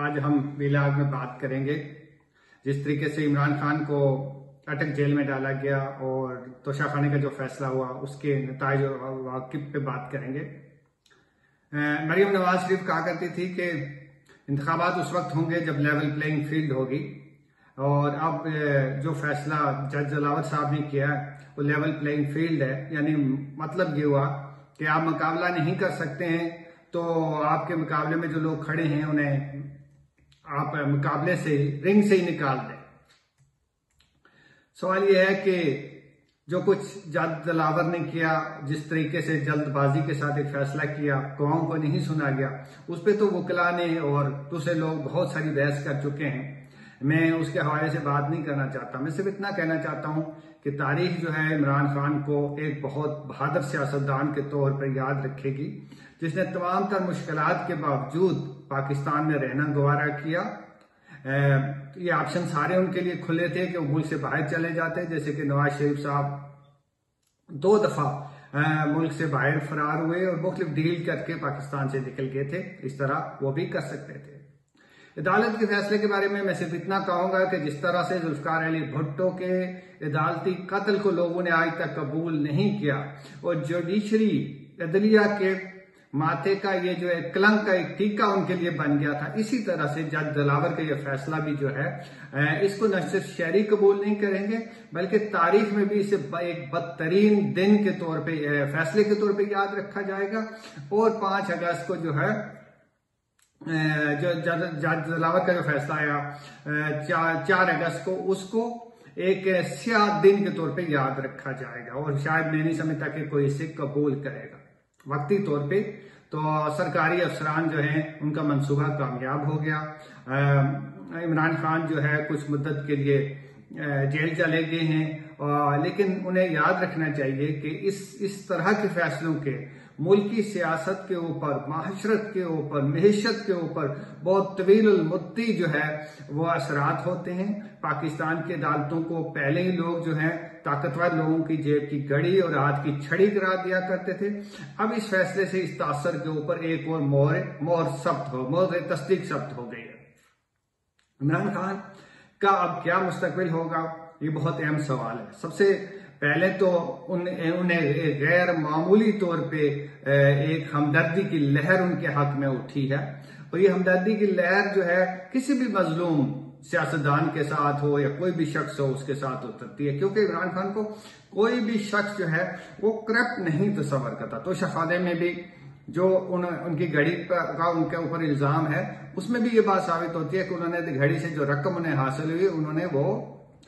आज हम विलाग में बात करेंगे जिस तरीके से इमरान खान को अटक जेल में डाला गया और तोशाखाने का जो फैसला हुआ उसके नताइज और वाकिब पे बात करेंगे। मरियम नवाज शरीफ कहा करती थी कि इंतखाबात उस वक्त होंगे जब लेवल प्लेइंग फील्ड होगी, और अब जो फैसला जज जलावत साहब ने किया वो लेवल प्लेइंग फील्ड है। यानी मतलब ये हुआ कि आप मुकाबला नहीं कर सकते हैं तो आपके मुकाबले में जो लोग खड़े हैं उन्हें आप मुकाबले से रिंग से ही निकाल दें। सवाल यह है कि जो कुछ जज दिलावर ने किया, जिस तरीके से जल्दबाजी के साथ एक फैसला किया, गवाहों को नहीं सुना गया, उस पर तो वकला ने और दूसरे लोग बहुत सारी बहस कर चुके हैं। मैं उसके हवाले से बात नहीं करना चाहता। मैं सिर्फ इतना कहना चाहता हूं कि तारीख जो है इमरान खान को एक बहुत बहादुर सियासतदान के तौर पर याद रखेगी, जिसने तमाम तर मुश्किलात के बावजूद पाकिस्तान में रहना गवारा किया। ये ऑप्शन सारे उनके लिए खुले थे कि वो मुल्क से बाहर चले जाते, जैसे कि नवाज शरीफ साहब 2 दफा मुल्क से बाहर फरार हुए और मुख्तलिफ डील करके पाकिस्तान से निकल गए थे। इस तरह वो भी कर सकते थे। अदालत के फैसले के बारे में मैं सिर्फ इतना कहूंगा कि जिस तरह से जुल्फकार अली भुट्टो के अदालती कत्ल को लोगों ने आज तक कबूल नहीं किया और जुडिशरी अदलिया के माथे का ये जो है कलंक का एक टीका उनके लिए बन गया था, इसी तरह से जज दिलावर का ये फैसला भी जो है इसको न सिर्फ शहरी कबूल नहीं करेंगे बल्कि तारीख में भी इसे एक बदतरीन दिन के तौर पे फैसले के तौर पे याद रखा जाएगा। और 5 अगस्त को जो है जो जज दिलावर का जो फैसला आया 4 अगस्त को, उसको एक स्याह दिन के तौर पे याद रखा जाएगा और शायद मैं नहीं समझता कि कोई इसे कबूल करेगा। वक्ती तौर पे तो सरकारी अफसरान जो हैं उनका मंसूबा कामयाब हो गया। इमरान खान जो है कुछ मुद्दत के लिए जेल चले गए हैं, लेकिन उन्हें याद रखना चाहिए कि इस तरह के फैसलों के मुल्की सियासत के ऊपर, माशरत के ऊपर, महीशत के ऊपर बहुत तवील मुद्दी जो है वो असरात होते हैं। पाकिस्तान की अदालतों को पहले ही लोग जो हैं ताकतवर लोगों की जेब की घड़ी और हाथ की छड़ी करा दिया करते थे। अब इस फैसले से इस तासर के ऊपर एक और मोहर तस्दीक सब्त हो गई है। इमरान खान का अब क्या मुस्तकबिल होगा, ये बहुत अहम सवाल है। सबसे पहले तो उन्हें गैर मामूली तौर पे एक हमदर्दी की लहर उनके हक में उठी है और ये हमदर्दी की लहर जो है किसी भी मजलूम सियासतदान के साथ हो या कोई भी शख्स हो उसके साथ उतरती है, क्योंकि इमरान खान को कोई भी शख्स जो है वो करप्ट नहीं तस्वर करता। तो शहादे में भी जो उनकी घड़ी का उनके ऊपर इल्जाम है उसमें भी ये बात साबित होती है कि उन्होंने घड़ी से जो रकम उन्हें हासिल हुई उन्होंने वो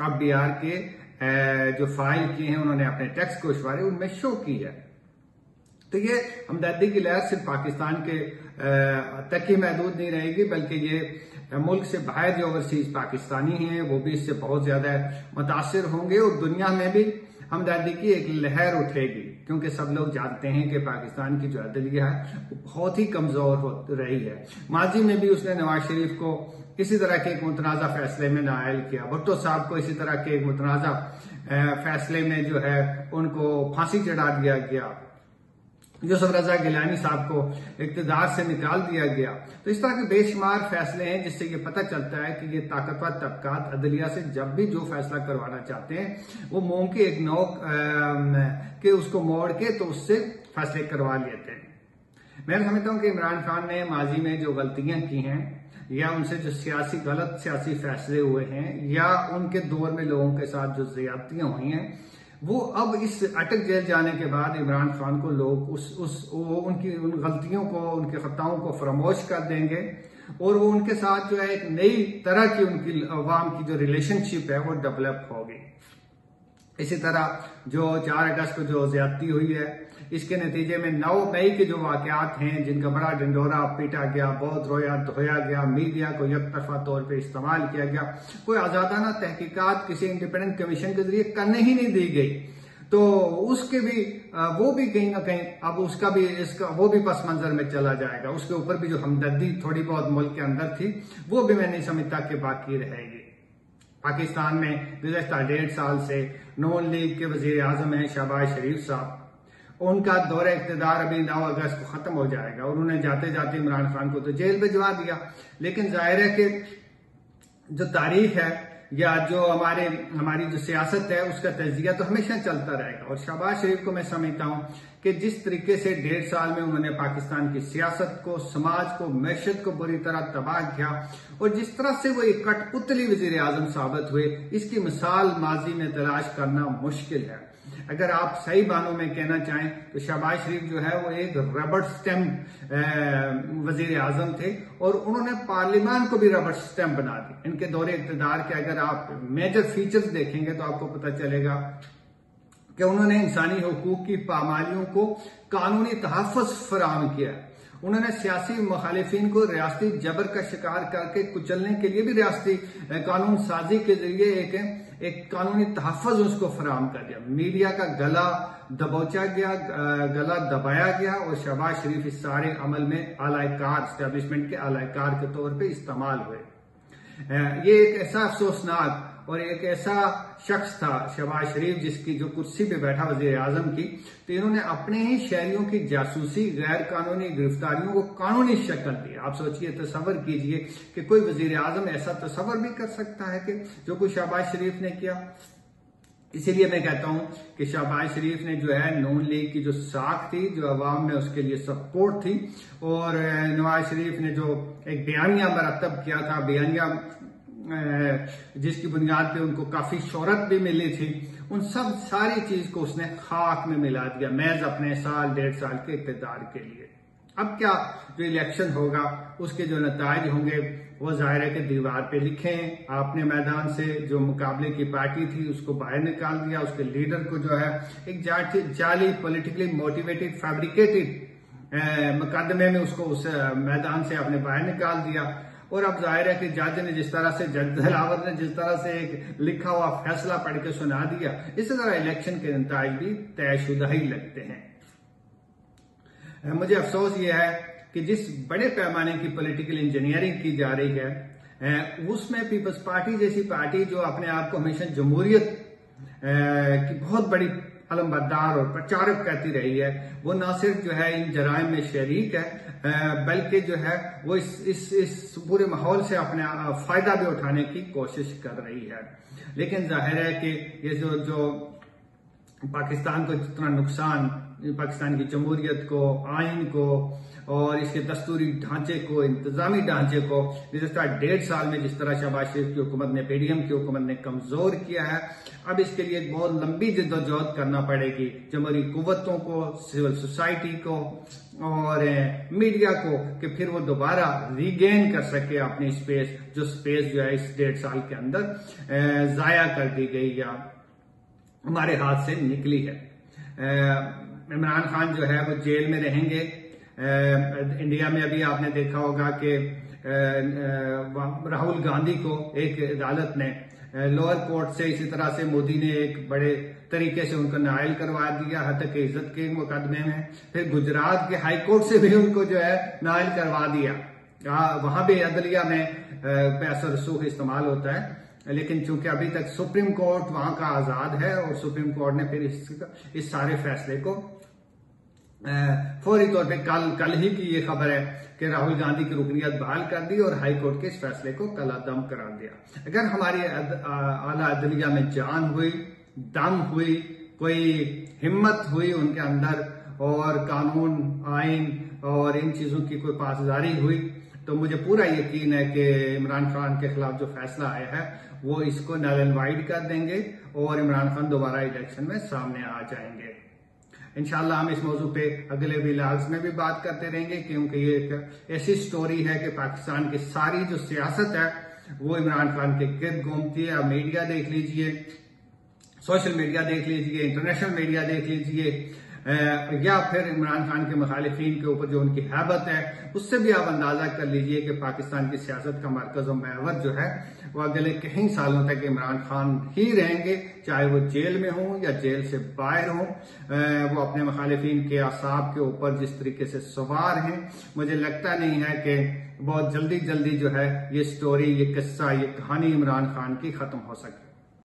अब बिहार के जो फाइल किए हैं उन्होंने अपने टैक्स गोशवारे उनमें शो की है। तो ये हमदर्दी की लहर सिर्फ पाकिस्तान के तक ही महदूद नहीं रहेगी बल्कि ये मुल्क से बाहर जो ओवरसीज पाकिस्तानी हैं वो भी इससे बहुत ज्यादा मुतासिर होंगे और दुनिया में भी हमदर्दी की एक लहर उठेगी, क्योंकि सब लोग जानते हैं कि पाकिस्तान की जो अदलिया है वो बहुत ही कमजोर हो रही है। माजी में भी उसने नवाज शरीफ को इसी तरह के एक मुतनाज़ा फैसले में नायल किया, भुट्टो साहब को इसी तरह के एक मुतनाज़ा फैसले में जो है उनको फांसी चढ़ा दिया गया, यूसुफ रजा गिलानी साहब को इक़्तिदार से निकाल दिया गया। तो इस तरह के बेशुमार फैसले हैं जिससे ये पता चलता है कि ये ताकतवर तबकात अदलिया से जब भी जो फैसला करवाना चाहते हैं वो मोम के एक नोक के उसको मोड़ के तो उससे फैसले करवा लेते हैं। मैं समझता हूं कि इमरान खान ने माजी में जो गलतियां की हैं या उनसे जो गलत सियासी फैसले हुए हैं या उनके दौर में लोगों के साथ जो ज्यादतियां हुई हैं वो अब इस अटक जेल जाने के बाद इमरान खान को लोग उन गलतियों को, उनके खताओं को फरामोश कर देंगे और वो उनके साथ जो है एक नई तरह की उनकी अवाम की जो रिलेशनशिप है वो डेवलप होगी। इसी तरह जो 4 अगस्त को जो ज्यादती हुई है इसके नतीजे में 9 मई के जो वाकयात हैं जिनका बड़ा ढिंढोरा पीटा गया, बहुत रोया धोया गया, मीडिया को एकतरफा तौर पे इस्तेमाल किया गया, कोई आजादाना तहकीकात किसी इंडिपेंडेंट कमीशन के जरिए करने ही नहीं दी गई, तो उसके भी वो भी कहीं ना कहीं अब उसका भी वो भी पस मंजर में चला जाएगा। उसके ऊपर भी जो हमदर्दी थोड़ी बहुत मुल्क के अंदर थी वो भी मैं नहीं समझता कि बाकी रहेगी। पाकिस्तान में गुज़श्ता 1.5 साल से नून लीग के वजीर आजम हैं शहबाज शरीफ साहब, उनका दौरे इक़्तिदार अभी 9 अगस्त को खत्म हो जाएगा और उन्हें जाते जाते इमरान खान को तो जेल भिजवा दिया। लेकिन जाहिर है कि जो तारीख है या जो हमारी जो सियासत है उसका तजिया तो हमेशा चलता रहेगा। और शहबाज शरीफ को मैं समझता हूं कि जिस तरीके से 1.5 साल में उन्होंने पाकिस्तान की सियासत को, समाज को, मैशत को बुरी तरह तबाह किया और जिस तरह से वो एक कठपुतली वजीर आजम साबित हुए, इसकी मिसाल माजी में तलाश करना मुश्किल है। अगर आप सही मानों में कहना चाहें तो शहबाज शरीफ जो है वो एक रबड़ स्टैम्प वजीर आजम थे और उन्होंने पार्लियामान को भी रबड़ स्टैम्प बना दी। इनके दौरे इक़्तिदार के अगर आप मेजर फीचर्स देखेंगे तो आपको पता चलेगा कि उन्होंने इंसानी हुकूक की पामालियों को कानूनी तहफ़्फ़ुज़ फराहम किया। उन्होंने सियासी मुखालिफिन को रियासती जबर का शिकार करके कुचलने के लिए भी रियासती कानून साजी के जरिए एक कानूनी तहफ़्फ़ुज़ उसको फराहम कर दिया। मीडिया का गला दबोचा गया, गला दबाया गया और शहबाज शरीफ इस सारे अमल में आलाकार, एस्टेब्लिशमेंट के आलाकार के तौर पर इस्तेमाल हुए। ये एक ऐसा अफसोसनाक और एक ऐसा शख्स था शहबाज शरीफ जिसकी जो कुर्सी पे बैठा वजीर आजम की, तो इन्होंने अपने ही शहरियों की जासूसी, गैर कानूनी गिरफ्तारियों को कानूनी शक्ल दी। आप सोचिए, तसव्वुर कीजिए कि कोई वजीर आजम ऐसा तसव्वुर भी कर सकता है कि जो कुछ शहबाज शरीफ ने किया। इसीलिए मैं कहता हूं कि शहबाज शरीफ ने जो है नून लीग की जो साख थी, जो अवाम में उसके लिए सपोर्ट थी, और नवाज शरीफ ने जो एक बयानिया मरतब किया था, बयानिया जिसकी बुनियाद पे उनको काफी शोहरत भी मिली थी, उन सब सारी चीज को उसने खाक में मिला दिया महज अपने 1.5 साल के इक़्तिदार के लिए। अब क्या जो इलेक्शन होगा उसके जो नताइज होंगे वो जाहिर है कि दीवार पे लिखें। आपने मैदान से जो मुकाबले की पार्टी थी उसको बाहर निकाल दिया, उसके लीडर को जो है एक जाली पॉलिटिकली मोटिवेटेड फैब्रिकेटेड मुकदमे में उसको उस मैदान से आपने बाहर निकाल दिया। और अब जाहिर है कि जज ने जिस तरह से, जज दिलावर ने जिस तरह से एक लिखा हुआ फैसला पढ़ के सुना दिया, इसी तरह इलेक्शन के नताइज भी तयशुदा ही लगते हैं। मुझे अफसोस यह है कि जिस बड़े पैमाने की पॉलिटिकल इंजीनियरिंग की जा रही है उसमें पीपल्स पार्टी जैसी पार्टी जो अपने आप को हमेशा जमहूरियत की बहुत बड़ी अलमबरदार और प्रचारक कहती रही है, वो न सिर्फ जो है इन जराइम में शरीक है बल्कि जो है वो इस पूरे माहौल से अपने फायदा भी उठाने की कोशिश कर रही है। लेकिन जाहिर है कि ये जो पाकिस्तान को जितना नुकसान, पाकिस्तान की जमहूरियत को, आइन को और इसके दस्तूरी ढांचे को, इंतजामी ढांचे को गुज़श्ता 1.5 साल में जिस तरह शहबाज शरीफ की हुकूमत ने, पीडीएम की हुकूमत ने कमजोर किया है, अब इसके लिए एक बहुत लंबी जद्दोजहद करना पड़ेगी जमहूरी कुव्वतों को, सिविल सोसाइटी को और मीडिया को, कि फिर वो दोबारा रीगेन कर सके अपनी स्पेस, जो स्पेस जो है इस 1.5 साल के अंदर जाया कर दी गई या हमारे हाथ से निकली है। इमरान खान जो है वो जेल में रहेंगे। इंडिया में अभी आपने देखा होगा कि राहुल गांधी को एक अदालत ने लोअर कोर्ट से, इसी तरह से मोदी ने एक बड़े तरीके से उनको नायल करवा दिया हत्या की इज्जत के मुकदमे में। फिर गुजरात के हाई कोर्ट से भी उनको जो है नायल करवा दिया। वहां भी अदलिया में पैसा रसूख इस्तेमाल होता है, लेकिन चूंकि अभी तक सुप्रीम कोर्ट वहां का आजाद है और सुप्रीम कोर्ट ने फिर इस सारे फैसले को फौरी तौर पे कल ही की ये खबर है कि राहुल गांधी की रुकनियत बहाल कर दी और हाई कोर्ट के इस फैसले को कलादम करार दिया। अगर हमारी आला अदलिया में जान हुई, दम हुई, कोई हिम्मत हुई उनके अंदर और कानून, आइन और इन चीजों की कोई पासदारी हुई, तो मुझे पूरा यकीन है कि इमरान खान के खिलाफ जो फैसला आया है वो इसको नल एंड वाइड कर देंगे और इमरान खान दोबारा इलेक्शन में सामने आ जाएंगे। इंशाल्लाह हम इस मौजू पे अगले व्लॉग्स में भी बात करते रहेंगे, क्योंकि ये एक ऐसी स्टोरी है कि पाकिस्तान की सारी जो सियासत है वो इमरान खान के गिर्द घूमती है। आप मीडिया देख लीजिए, सोशल मीडिया देख लीजिए, इंटरनेशनल मीडिया देख लीजिए, या फिर इमरान खान के मुखालिफिन के ऊपर जो उनकी हैबत है उससे भी आप अंदाजा कर लीजिए कि पाकिस्तान की सियासत का मरकज और महवर जो है वो अगले कई सालों तक इमरान खान ही रहेंगे, चाहे वो जेल में हो या जेल से बाहर हो। वो अपने मुखालिफिन के आसाब के ऊपर जिस तरीके से सवार हैं, मुझे लगता नहीं है कि बहुत जल्दी जो है ये स्टोरी, ये किस्सा, ये कहानी इमरान खान की खत्म हो सकती है।